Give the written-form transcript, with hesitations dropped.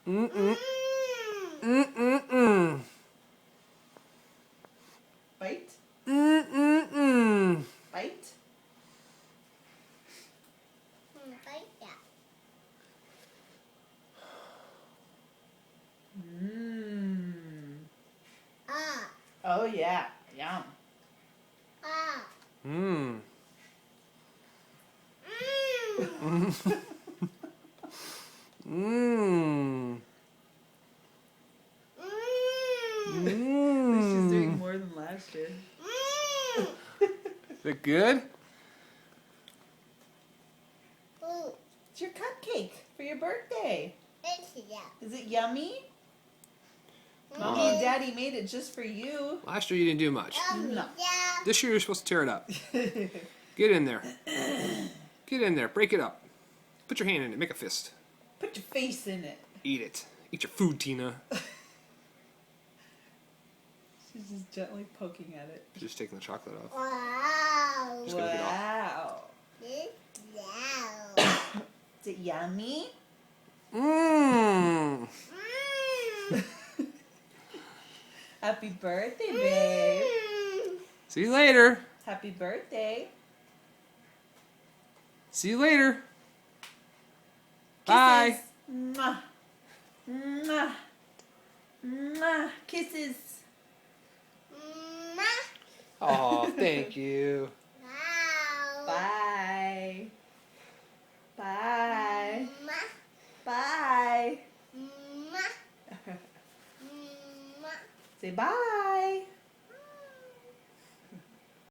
Mm-mm. Mm-mm-mm. Bite. Mm-mm-mm. Bite. Bite that. Mmm. Ah. Oh yeah. Yum. Ah. Mm. Mmm. Mmm. At least she's doing Mmm. more than last year. Mmm. Is it good? It's your cupcake for your birthday. It's that. Is it yummy? Mommy Oh. and Daddy made it just for you. Last year you didn't do much. No. This year you're supposed to tear it up. Get in there. Get in there. Break it up. Put your hand in it. Make a fist. Put your face in it. Eat it. Eat your food, Tina. She's just gently poking at it. Just taking the chocolate off. Wow. Just gonna get off. Wow. Wow. Is it yummy? Mmm. Mmm. Happy birthday, babe. See you later. Happy birthday. See you later. Bye. Kisses. Mwah. Mwah. Mwah. Kisses. Oh, thank you. Wow. Bye. Bye. Bye. Say bye.